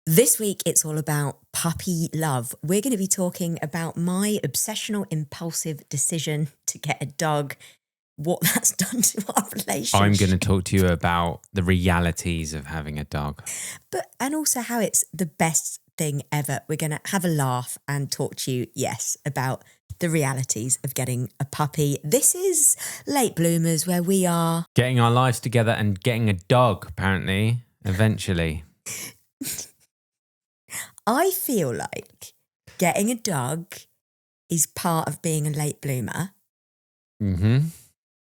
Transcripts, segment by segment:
This week, it's all about puppy love. We're going to be talking about my obsessional, impulsive decision to get a dog, what that's done to our relationship. I'm going to talk to you about the realities of having a dog. And also how it's the best thing ever. We're going to have a laugh and talk to you, yes, about the realities of getting a puppy. This is Late Bloomers, where we are getting our lives together and getting a dog, apparently, eventually. I feel like getting a dog is part of being a late bloomer. Mm-hmm.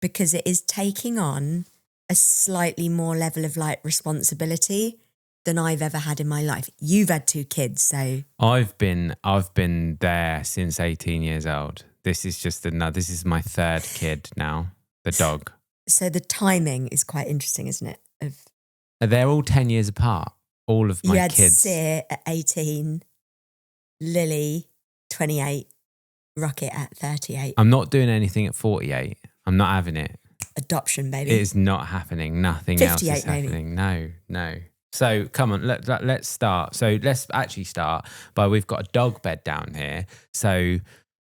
Because it is taking on a slightly more level of responsibility than I've ever had in my life. You've had 2 kids, so I've been there since 18 years old. This is this is my 3rd kid now, the dog. So the timing is quite interesting, isn't it? They're all 10 years apart. All of my kids. You had Sear at 18, Lily 28, Rocket at 38. I'm not doing anything at 48. I'm not having it. Adoption, baby. It is not happening. Nothing else is happening. Maybe. No. So come on, let's start. So let's actually start by, we've got a dog bed down here. So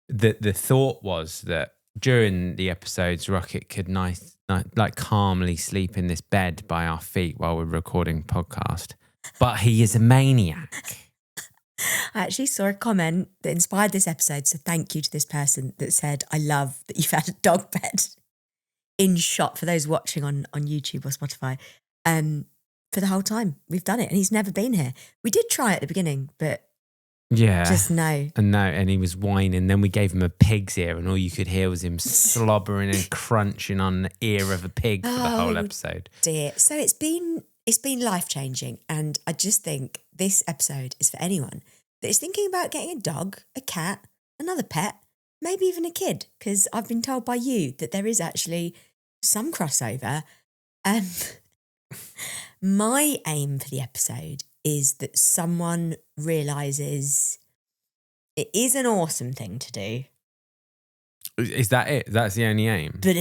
the thought was that during the episodes, Rocket could calmly sleep in this bed by our feet while we're recording podcast. But he is a maniac. I actually saw a comment that inspired this episode, so thank you to this person that said, I love that you've had a dog bed in shot for those watching on YouTube or Spotify for the whole time. We've done it and he's never been here. We did try at the beginning, but just no. And he was whining. Then we gave him a pig's ear and all you could hear was him slobbering and crunching on the ear of a pig for the whole episode. Dear. So it's been life-changing, and I just think this episode is for anyone that is thinking about getting a dog, a cat, another pet, maybe even a kid, because I've been told by you that there is actually some crossover. My aim for the episode is that someone realises it is an awesome thing to do. Is that it? That's the only aim? But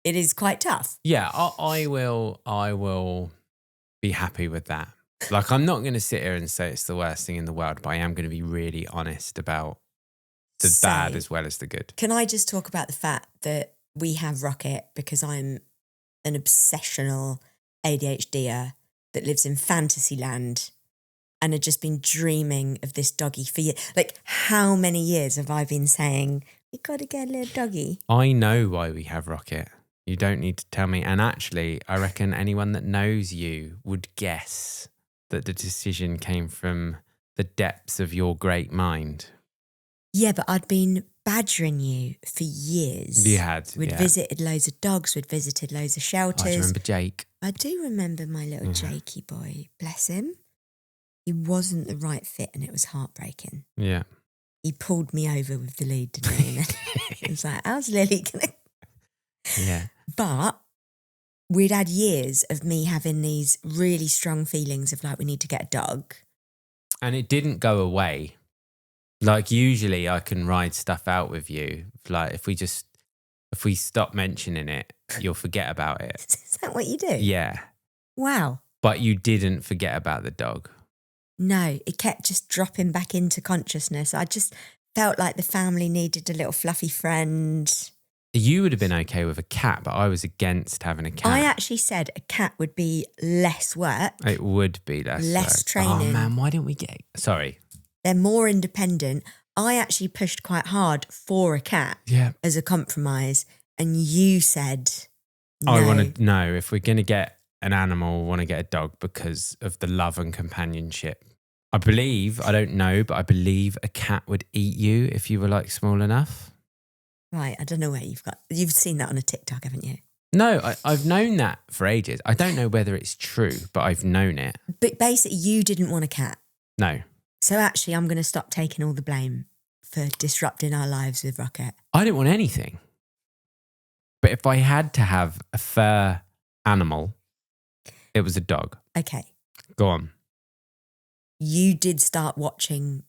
it is quite tough. Yeah, I will be happy with that. I'm not going to sit here and say it's the worst thing in the world, but I am going to be really honest about the bad as well as the good. Can I just talk about the fact that we have Rocket because I'm an obsessional ADHDer that lives in fantasy land and had just been dreaming of this doggy for years. How many years have I been saying, we got to get a little doggy? I know why we have Rocket. You don't need to tell me. And actually, I reckon anyone that knows you would guess that the decision came from the depths of your great mind. Yeah, but I'd been badgering you for years. You had. We'd visited loads of dogs. We'd visited loads of shelters. I remember Jake. I do remember my little Jakey boy. Bless him. He wasn't the right fit and it was heartbreaking. Yeah. He pulled me over with the lead, didn't he? And it was like, how's Lily going to... Yeah. But we'd had years of me having these really strong feelings of we need to get a dog. And it didn't go away. Usually I can ride stuff out with you. If we stop mentioning it, you'll forget about it. Is that what you do? Yeah. Wow. But you didn't forget about the dog. No, it kept just dropping back into consciousness. I just felt like the family needed a little fluffy friend. You would have been okay with a cat, but I was against having a cat. I actually said a cat would be less work. It would be less work. Training. Oh man, why didn't we get... Sorry. They're more independent. I actually pushed quite hard for a cat as a compromise. And you said no. I want to know if we're going to get an animal, we want to get a dog because of the love and companionship. I don't know, but I believe a cat would eat you if you were small enough. Right, I don't know where you've seen that on a TikTok, haven't you? No, I've known that for ages. I don't know whether it's true, but I've known it. But basically, you didn't want a cat. No. So actually, I'm going to stop taking all the blame for disrupting our lives with Rocket. I didn't want anything. But if I had to have a fur animal, it was a dog. Okay. Go on. You did start watching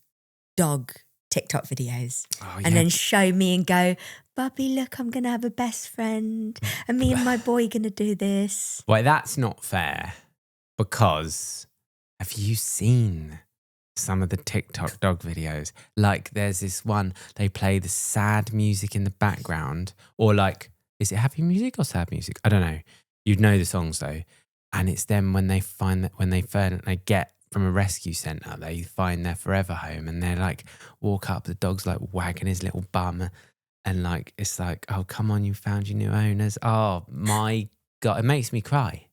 dog TikTok videos and then show me and go, Bubby, look, I'm going to have a best friend and me and my boy going to do this. Well, that's not fair because Have you seen some of the TikTok dog videos? Like there's this one, they play the sad music in the background, or like, is it happy music or sad music? I don't know. You'd know the songs though. And it's them when they find that, when they get from a rescue centre, they find their forever home, and they like walk up, the dog's like wagging his little bum, and like, it's like, oh, come on, you found your new owners. Oh my God, it makes me cry.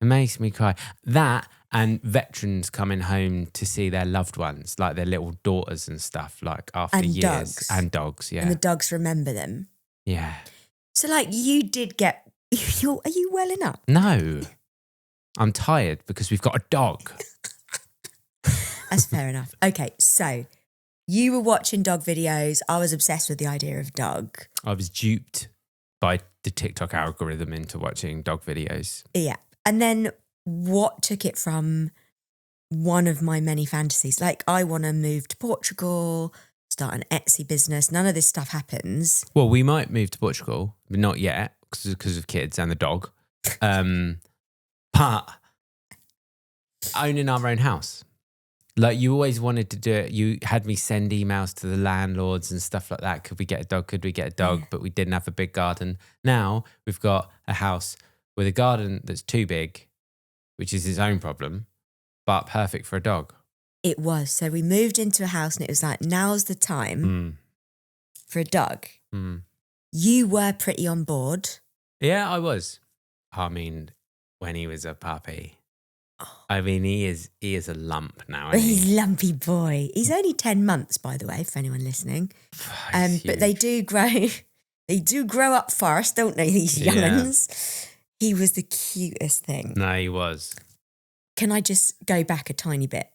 It makes me cry. That and veterans coming home to see their loved ones, like their little daughters and stuff, like after And years. dogs. And dogs, yeah. And the dogs remember them. Yeah. So like you did get, are you welling up? No. I'm tired because we've got a dog. That's fair enough. Okay, so you were watching dog videos. I was obsessed with the idea of dog. I was duped by the TikTok algorithm into watching dog videos. Yeah. And then what took it from one of my many fantasies? Like, I want to move to Portugal, start an Etsy business. None of this stuff happens. Well, we might move to Portugal, but not yet because of kids and the dog. But owning our own house. Like you always wanted to do it. You had me send emails to the landlords and stuff like that. Could we get a dog? Could we get a dog? Yeah. But we didn't have a big garden. Now we've got a house with a garden that's too big, which is its own problem, but perfect for a dog. It was. So we moved into a house and it was like, now's the time for a dog. You were pretty on board. Yeah, I was. I mean, when he was a puppy. I mean, he is a lump now. He's a lumpy boy. He's only 10 months, by the way, for anyone listening. But they do grow up fast, don't they, these young'uns? Yeah. He was the cutest thing. No, he was. Can I just go back a tiny bit?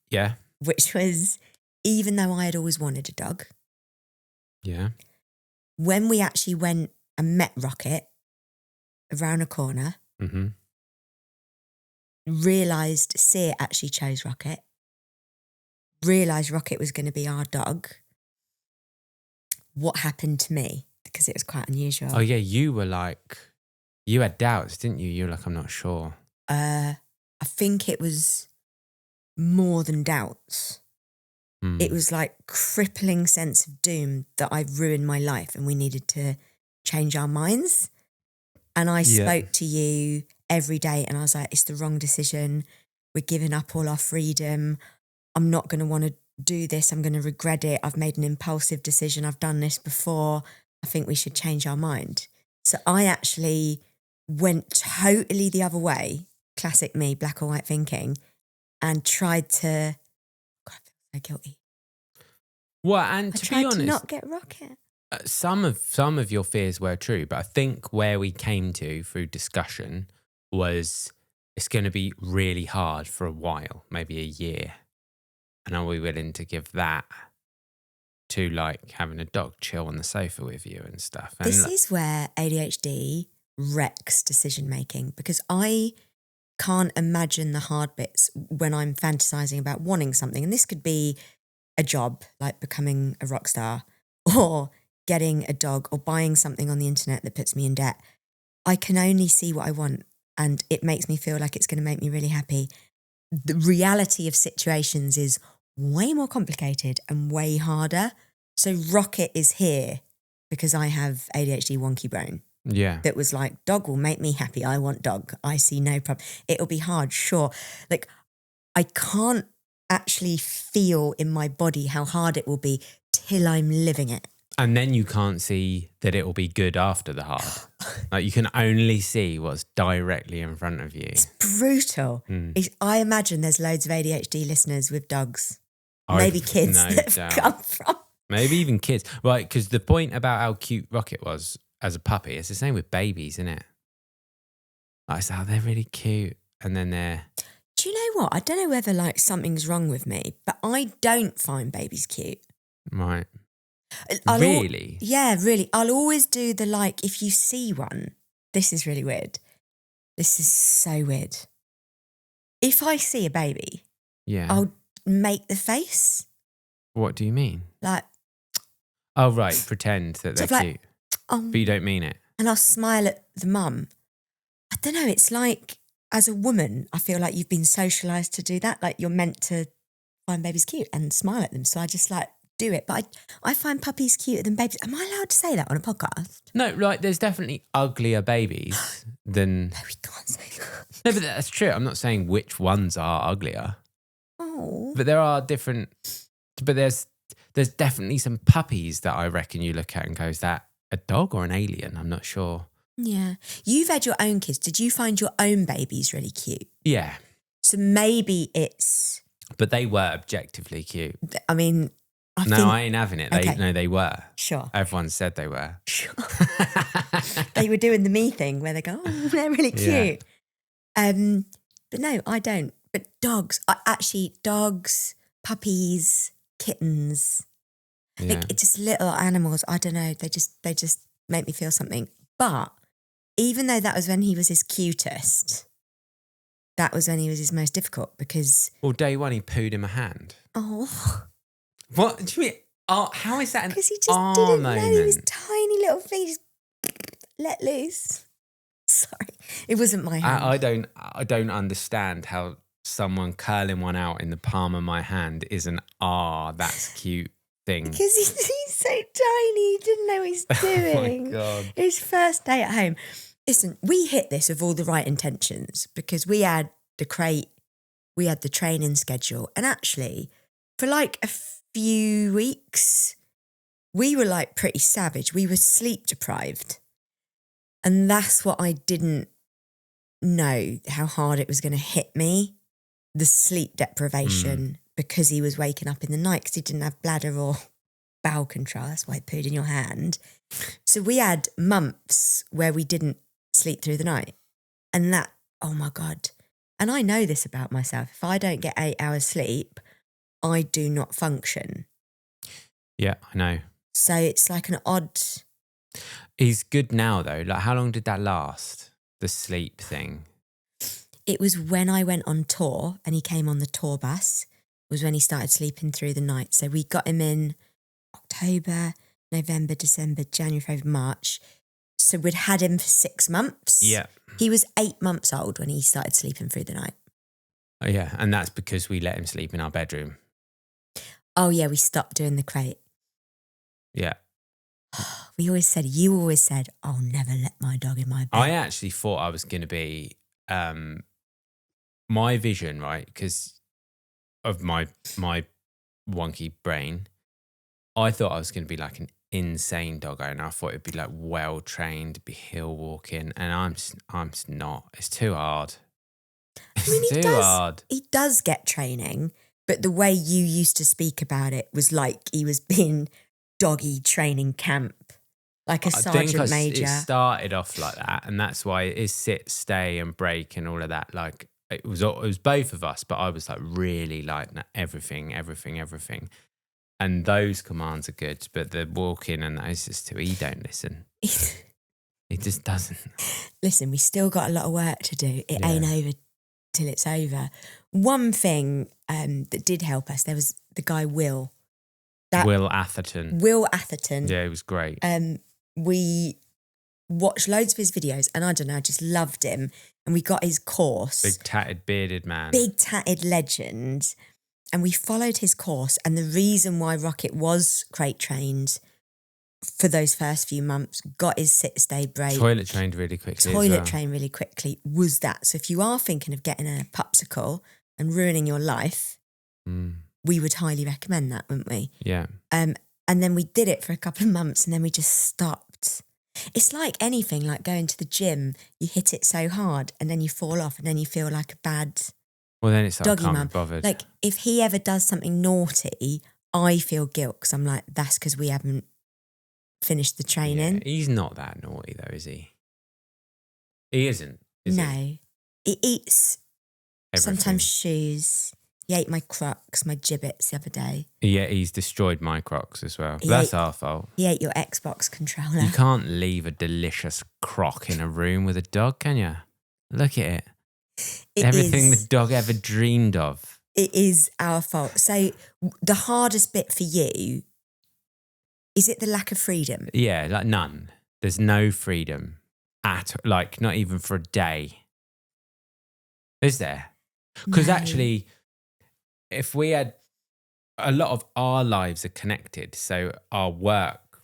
Yeah. Which was, even though I had always wanted a dog. Yeah. When we actually went and met Rocket around a corner, realised Sear actually chose Rocket, realised Rocket was going to be our dog. What happened to me? Because it was quite unusual. Oh, yeah, you had doubts, didn't you? You were like, I'm not sure. I think it was more than doubts. It was like crippling sense of doom that I've ruined my life and we needed to change our minds. And I spoke to you every day and I was like, it's the wrong decision. We're giving up all our freedom. I'm not going to want to do this. I'm going to regret it. I've made an impulsive decision. I've done this before. I think we should change our mind. So I actually went totally the other way, classic me, black or white thinking, and tried to, God, I feel so guilty. Well, and to be honest, to not get Rocket. Some of your fears were true, but I think where we came to through discussion was it's going to be really hard for a while, maybe a year. And are we willing to give that to like having a dog chill on the sofa with you and stuff? And this is where ADHD wrecks decision making, because I can't imagine the hard bits when I'm fantasizing about wanting something. And this could be a job, like becoming a rock star, or getting a dog, or buying something on the internet that puts me in debt. I can only see what I want and it makes me feel like it's going to make me really happy. The reality of situations is way more complicated and way harder. So Rocket is here because I have ADHD wonky brain. Yeah. That was like, dog will make me happy. I want dog. I see no problem. It'll be hard, sure. Like, I can't actually feel in my body how hard it will be till I'm living it. And then you can't see that it will be good after the hard. Like you can only see what's directly in front of you. It's brutal. I imagine there's loads of ADHD listeners with dogs. Maybe kids that have come from. Maybe even kids. Right, because the point about how cute Rocket was as a puppy, it's the same with babies, isn't it? Like, so they're really cute. And then they're... Do you know what? I don't know whether like something's wrong with me, but I don't find babies cute. Right. Really? Yeah, really. I'll always do the like, if you see one, this is really weird. This is so weird. If I see a baby, I'll make the face. What do you mean? Like, oh, right. Pretend that they're cute. But you don't mean it. And I'll smile at the mum. I don't know. It's like as a woman, I feel like you've been socialised to do that. Like you're meant to find babies cute and smile at them. So I just like do it. But I find puppies cuter than babies. Am I allowed to say that on a podcast? No, like there's definitely uglier babies than... No, we can't say that. No, but that's true. I'm not saying which ones are uglier. Oh. But there are different... But there's definitely some puppies that I reckon you look at and go, is that a dog or an alien? I'm not sure. Yeah. You've had your own kids. Did you find your own babies really cute? Yeah. So maybe it's... But they were objectively cute. I mean... I ain't having it. They were. Sure. Everyone said they were. Sure. They were doing the me thing where they go, oh, they're really cute. Yeah. But no, I don't. But dogs, dogs, puppies, kittens, like it's just little animals. I don't know. They just make me feel something. But even though that was when he was his cutest, that was when he was his most difficult because... Well, day one, he pooed in my hand. Oh... What do you mean? Oh, how is that an because he just didn't know he was tiny little thing. Just let loose. Sorry, it wasn't my hand. I don't understand how someone curling one out in the palm of my hand is an that's cute thing. Because he's so tiny, he didn't know what he's doing. Oh my God. His first day at home. Listen, we hit this with all the right intentions because we had the crate, we had the training schedule, and actually, for like a few weeks, we were like pretty savage. We were sleep deprived. And that's what I didn't know, how hard it was going to hit me, the sleep deprivation, because he was waking up in the night because he didn't have bladder or bowel control. That's why he pooed in your hand. So we had months where we didn't sleep through the night. And that, oh my God. And I know this about myself. If I don't get 8 hours sleep, I do not function. Yeah, I know. So it's like an odd... He's good now though. Like how long did that last? The sleep thing? It was when I went on tour and he came on the tour bus, was when he started sleeping through the night. So we got him in October, November, December, January, February, March. So we'd had him for 6 months. Yeah. He was 8 months old when he started sleeping through the night. Oh yeah, and that's because we let him sleep in our bedroom. Oh yeah, we stopped doing the crate. Yeah. You always said, I'll never let my dog in my bed. I actually thought I was going to be, my vision, right, because of my wonky brain, I thought I was going to be like an insane dog owner. I thought it'd be like well trained, be hill walking, and I'm just not. It's too hard. It's too hard. He does get training, but the way you used to speak about it was like he was being doggy training camp, like a sergeant major. It started off like that, and that's why it is sit, stay, and break, and all of that. Like it was both of us, but I was like really like everything, and those commands are good, but the walking and that is just too. He don't listen. He just doesn't. Listen, we still got a lot of work to do. It ain't over till it's over. One thing that did help us, there was the guy Will. Will Atherton. Yeah, he was great. We watched loads of his videos and I don't know, I just loved him. And we got his course. Big tatted bearded man. Big tatted legend. And we followed his course. And the reason why Rocket was crate trained for those first few months, got his sit, stay, break. Toilet trained really quickly. Was that. So if you are thinking of getting a pupsicle and ruining your life, we would highly recommend that, wouldn't we? Yeah. And then we did it for a couple of months and then we just stopped. It's like anything, like going to the gym, you hit it so hard and then you fall off and then you feel like a bad well, then it's like, doggy I can't mum. be bothered. Like if he ever does something naughty, I feel guilt because I'm like, that's because we haven't finished the training. Yeah, he's not that naughty though, is he? He isn't. No. He eats everything. Sometimes shoes. He ate my Crocs, my Jibbits the other day. Yeah, he's destroyed my Crocs as well. That's our fault. He ate your Xbox controller. You can't leave a delicious Croc in a room with a dog, can you? Look at it. Everything the dog ever dreamed of. It is our fault. So the hardest bit for you, is it the lack of freedom? Yeah, like none. There's no freedom like not even for a day. Is there? Because No. actually, if we had a lot of our lives are connected, so our work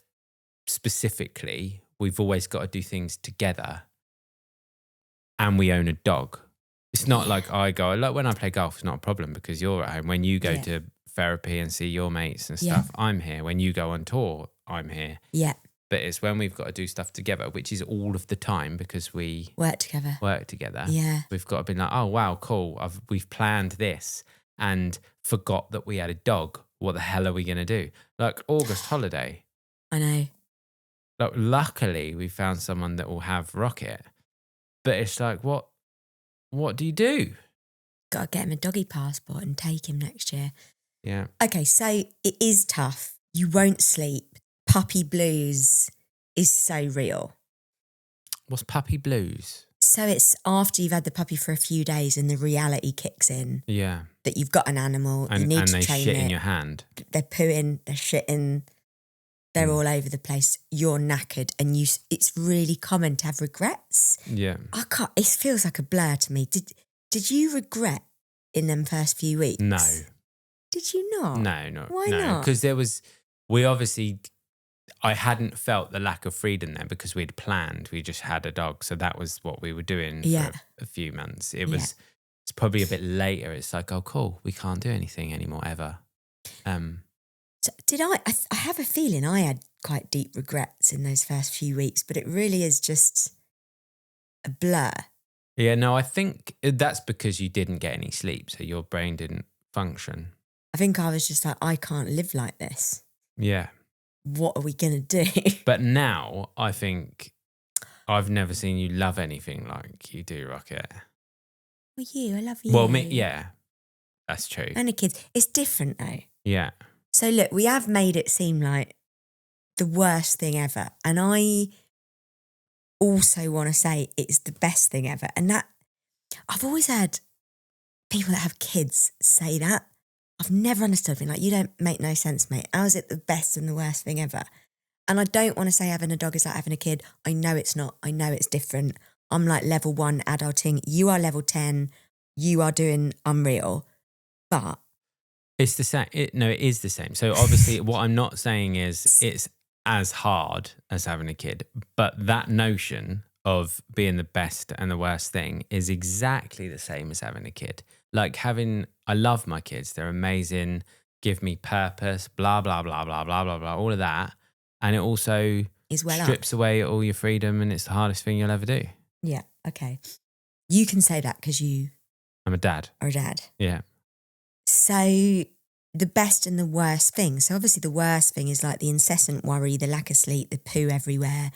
specifically, we've always got to do things together, and we own a dog. It's not like I go, like when I play golf, it's not a problem because you're at home. When you go to therapy and see your mates and stuff, I'm here. When you go on tour, I'm here. Yeah. But it's when we've got to do stuff together, which is all of the time because we work together. Yeah. We've got to be like, oh, wow, cool. We've planned this and forgot that we had a dog. What the hell are we going to do? Like August holiday. I know. Like, luckily, we found someone that will have Rocket. But it's like, what do you do? Got to get him a doggy passport and take him next year. Yeah. Okay, so it is tough. You won't sleep. Puppy blues is so real. What's puppy blues? So it's after you've had the puppy for a few days and the reality kicks in. Yeah. That you've got an animal, you need to train it. And they shit in your hand. They're pooing, they're shitting, they're all over the place. You're knackered and it's really common to have regrets. Yeah. It feels like a blur to me. Did you regret in them first few weeks? No. Did you not? No. Why not? Because I hadn't felt the lack of freedom there because we'd planned. We just had a dog. So that was what we were doing for a few months. It's probably a bit later. It's like, oh, cool. We can't do anything anymore ever. So did I have a feeling I had quite deep regrets in those first few weeks, but it really is just a blur. Yeah, no, I think that's because you didn't get any sleep. So your brain didn't function. I think I was just like, I can't live like this. Yeah. What are we going to do? But now I think I've never seen you love anything like you do, Rocket. Well, I love you. Well, yeah, that's true. And the kids. It's different though. Yeah. So look, we have made it seem like the worst thing ever. And I also want to say it's the best thing ever. And that, I've always heard people that have kids say that. I've never understood it. Like, you don't make no sense, mate. How is it the best and the worst thing ever? And I don't want to say having a dog is like having a kid. I know it's not. I know it's different. I'm like level 1 adulting. You are level 10. You are doing unreal. But it's the same. It is the same. So obviously what I'm not saying is it's as hard as having a kid. But that notion of being the best and the worst thing is exactly the same as having a kid. Like I love my kids. They're amazing, give me purpose, blah, blah, blah, blah, blah, blah, blah, all of that. And it also strips away all your freedom and it's the hardest thing you'll ever do. Yeah, okay. You can say that because I'm a dad. Are a dad. Yeah. So the best and the worst thing. So obviously the worst thing is like the incessant worry, the lack of sleep, the poo everywhere,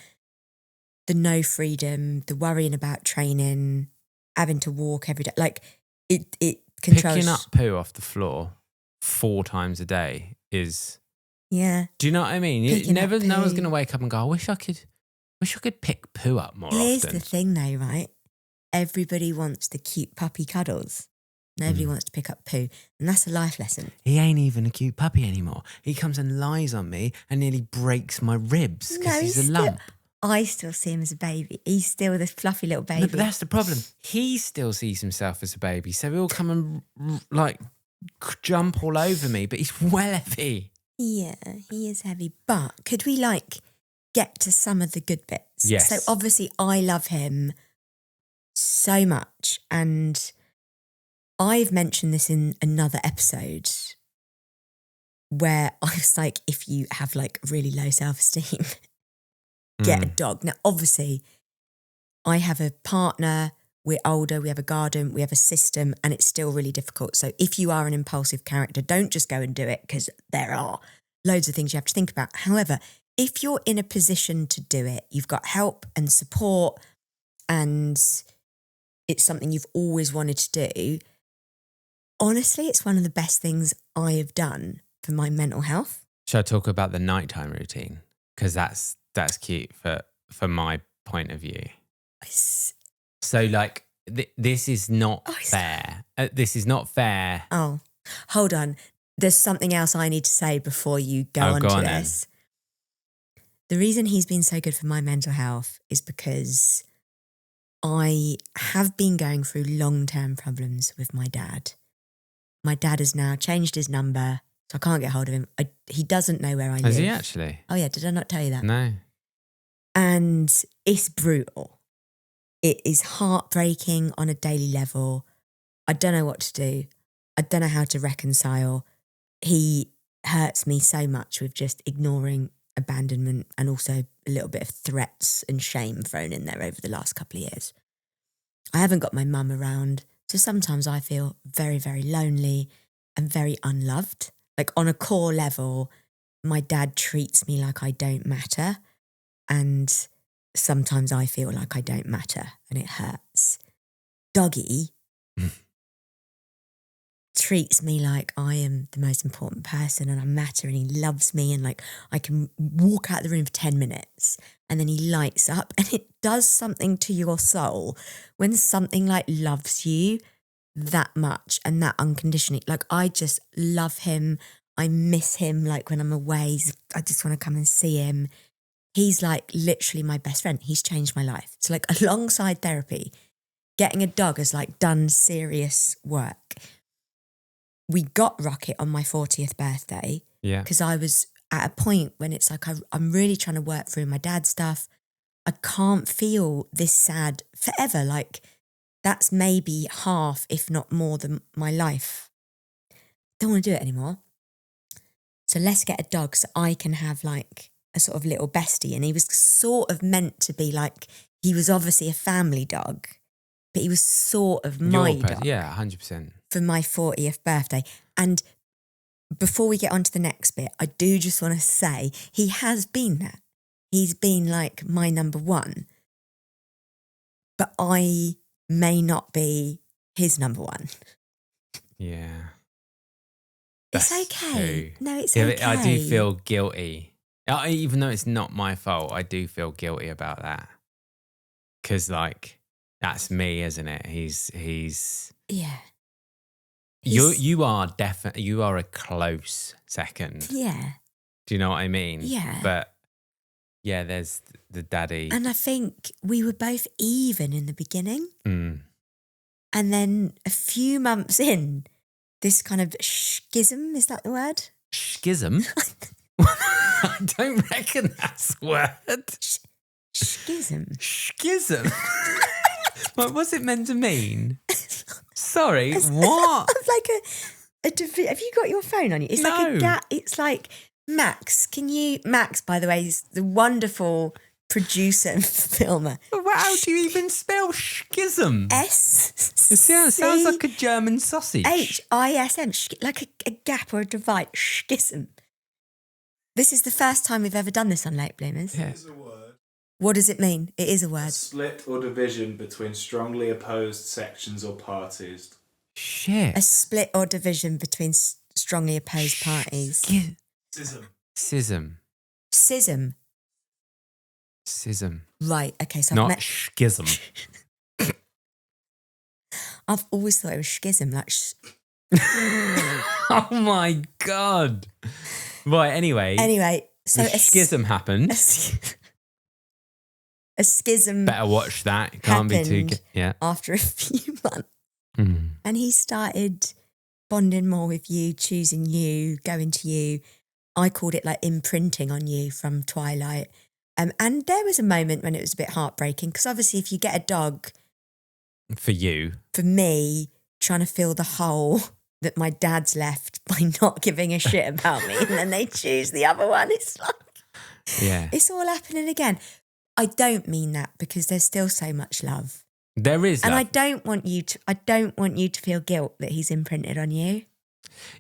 the no freedom, the worrying about training, having to walk every day. Like it controls. Picking up poo off the floor 4 times a day is. Yeah. Do you know what I mean? No one's going to wake up and go, I wish I could pick poo up more often. Here's the thing though, right? Everybody wants the cute puppy cuddles. Nobody wants to pick up poo. And that's a life lesson. He ain't even a cute puppy anymore. He comes and lies on me and nearly breaks my ribs because he's a lump. I still see him as a baby. He's still this fluffy little baby. No, but that's the problem. He still sees himself as a baby. So he'll come and like jump all over me, but he's well heavy. Yeah, he is heavy. But could we get to some of the good bits? Yes. So obviously I love him so much. And I've mentioned this in another episode where I was like, if you have really low self-esteem, get a dog. Now, obviously, I have a partner, we're older, we have a garden, we have a system, and it's still really difficult. So if you are an impulsive character, don't just go and do it because there are loads of things you have to think about. However, if you're in a position to do it, you've got help and support and it's something you've always wanted to do, honestly, it's one of the best things I have done for my mental health. Should I talk about the nighttime routine? Because that's cute for my point of view. So this is not fair. This is not fair. Oh, hold on. There's something else I need to say before you go on to this. The reason he's been so good for my mental health is because I have been going through long-term problems with my dad. My dad has now changed his number, so I can't get hold of him. He doesn't know where I live. Has he actually? Oh yeah, did I not tell you that? No. And it's brutal. It is heartbreaking on a daily level. I don't know what to do. I don't know how to reconcile. He hurts me so much with just ignoring abandonment and also a little bit of threats and shame thrown in there over the last couple of years. I haven't got my mum around, so sometimes I feel very, very lonely and very unloved. Like on a core level, my dad treats me like I don't matter, and sometimes I feel like I don't matter and it hurts. Doggy treats me like I am the most important person and I matter, and he loves me, and like I can walk out the room for 10 minutes and then he lights up, and it does something to your soul when something like loves you that much and that unconditionally. Like I just love him. I miss him. Like when I'm away, I just want to come and see him. He's like literally my best friend. He's changed my life. So like alongside therapy, getting a dog has like done serious work. We got Rocket on my 40th birthday because I was at a point when it's like I'm really trying to work through my dad's stuff. I can't feel this sad forever. Like that's maybe half, if not more than my life. Don't want to do it anymore. So let's get a dog so I can have like a sort of little bestie. And he was sort of meant to be like, he was obviously a family dog, but he was sort of my dog. Yeah, 100%. For my 40th birthday. And before we get on to the next bit, I do just want to say he has been that. He's been like my number one. But I may not be his number one. Yeah. It's okay. No, it's okay. I do feel guilty. Even though it's not my fault, I do feel guilty about that. Because like, that's me, isn't it? He's... Yeah. You are definitely, you are a close second. Yeah. Do you know what I mean? Yeah. But yeah, there's the daddy. And I think we were both even in the beginning. Mm. And then a few months in, this kind of schism, is that the word? Schism? I don't reckon that's the word. Schism. Schism? What's it meant to mean? Sorry, what? Like have you got your phone on you? It's like No. It's like Max. Max, by the way, is the wonderful producer and filmer. How do you even spell schism? S. It sounds like a German sausage. HISM, like a gap or a divide. Schism. This is the first time we've ever done this on Late Bloomers. Yeah. It is a word. What does it mean? It is a A word. split or division between strongly opposed sections or parties. Shit. A split or division between strongly opposed parties. Schism. Schism. Schism. Schism. Right, okay, so Not schism. I've always thought it was schism, like Oh my God. Right, anyway. So the schism happened. A schism Better watch that. It can't be too good. Yeah. after a few months. Mm. And he started bonding more with you, choosing you, going to you. I called it like imprinting on you from Twilight. And there was a moment when it was a bit heartbreaking because obviously if you get a dog... For you. For me, trying to fill the hole that my dad's left by not giving a shit about me and then they choose the other one. It's like... Yeah. It's all happening again. I don't mean that because there's still so much love. There is And love. I don't want you to feel guilt that he's imprinted on you.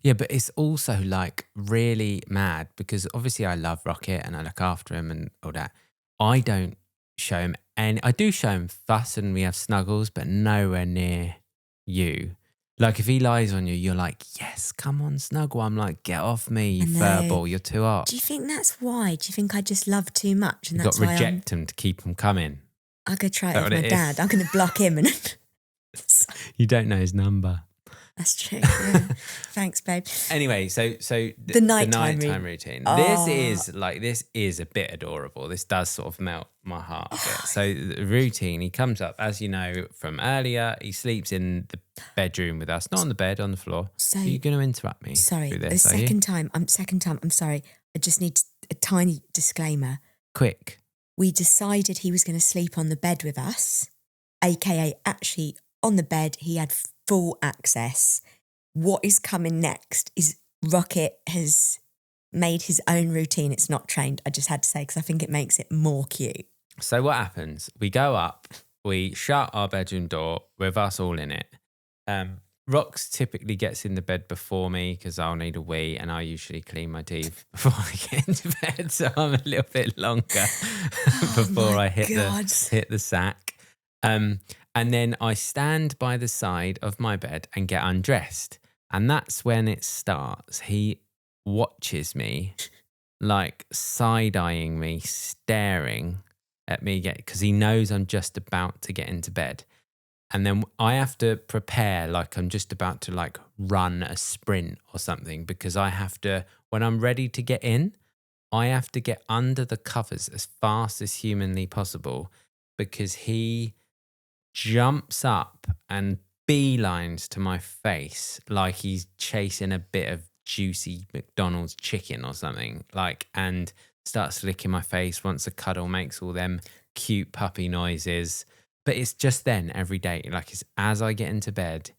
Yeah, but it's also like really mad because obviously I love Rocket and I look after him and all that. I don't show him I do show him fuss and we have snuggles, but nowhere near you. Like if he lies on you, you're like, yes, come on, snuggle. I'm like, get off me, you furball, you're too hot. Do you think that's why? Do you think I just love too much? And You've that's got to why reject him to keep him coming. I'm going to try it Is with that my what it dad. is? I'm going to block him. And You don't know his number. That's true. Yeah. Thanks, babe. Anyway, so the nighttime routine. Oh. This is a bit adorable. This does sort of melt my heart a bit. So the routine, he comes up, as you know from earlier, he sleeps in the bedroom with us, not on the bed, on the floor. So are you going to interrupt me? Sorry, through this, second time. I'm sorry. I just need a tiny disclaimer. Quick. We decided he was going to sleep on the bed with us, aka actually on the bed. He had full access. What is coming next is Rocket has made his own routine. It's not trained. I just had to say, because I think it makes it more cute. So what happens? We go up, we shut our bedroom door with us all in it. Rox typically gets in the bed before me because I'll need a wee, and I usually clean my teeth before I get into bed. So I'm a little bit longer before I hit the sack. And then I stand by the side of my bed and get undressed. And that's when it starts. He watches me, like side-eyeing me, staring at me, because he knows I'm just about to get into bed. And then I have to prepare like I'm just about to like run a sprint or something, because I have to, when I'm ready to get in, I have to get under the covers as fast as humanly possible, because he jumps up and beelines to my face like he's chasing a bit of juicy McDonald's chicken or something, like, and starts licking my face, wants a cuddle, makes all them cute puppy noises. But it's just then every day, like it's as I get into bed,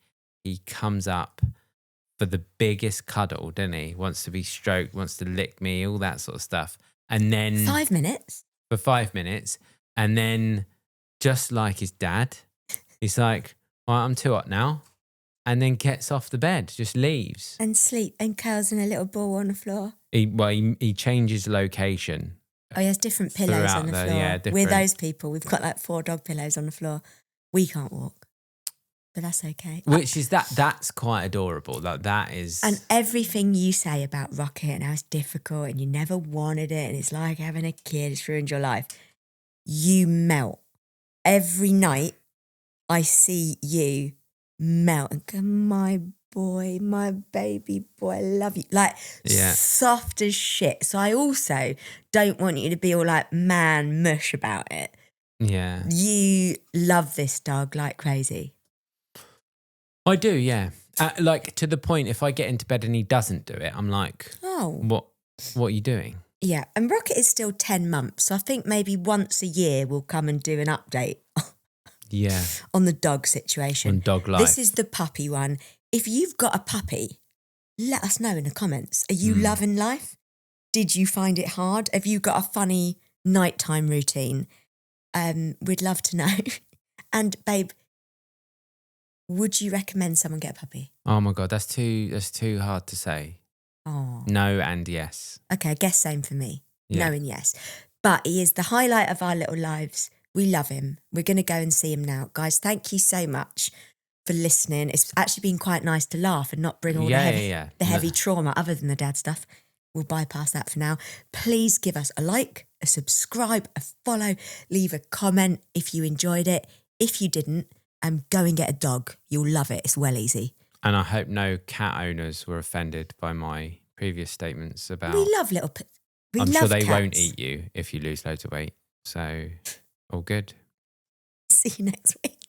he comes up for the biggest cuddle, doesn't he? Wants to be stroked, wants to lick me, all that sort of stuff. And then 5 minutes. For 5 minutes. And then just like his dad, he's like, all right, I'm too hot now. And then gets off the bed, just leaves. And sleep and curls in a little ball on the floor. He changes location. Oh, he has different pillows on the floor. Yeah, we're those people. We've got like 4 dog pillows on the floor. We can't walk, but that's okay. Which is that's quite adorable. Like that is. And everything you say about Rocket and how it's difficult and you never wanted it and it's like having a kid, it's ruined your life. You melt. Every night I see you melt and go, my boy, my baby boy, I love you. Like, soft as shit. So I also don't want you to be all like man mush about it. Yeah. You love this dog like crazy. I do, yeah. Like to the point, if I get into bed and he doesn't do it, I'm like, oh, what are you doing? Yeah. And Rocket is still 10 months. So I think maybe once a year we'll come and do an update. Yeah. On the dog situation. On dog life. This is the puppy one. If you've got a puppy, let us know in the comments. Are you loving life? Did you find it hard? Have you got a funny nighttime routine? We'd love to know. And babe, would you recommend someone get a puppy? Oh my God, that's too hard to say. Oh. No and yes. Okay, I guess same for me. Yeah. No and yes. But he is the highlight of our little lives. We love him. We're going to go and see him now. Guys, thank you so much for listening. It's actually been quite nice to laugh and not bring all the heavy trauma other than the dad stuff. We'll bypass that for now. Please give us a like, a subscribe, a follow, leave a comment if you enjoyed it. If you didn't, go and get a dog. You'll love it. It's well easy. And I hope no cat owners were offended by my previous statements about... We love little... I'm sure they won't eat you if you lose loads of weight. So, all good. See you next week.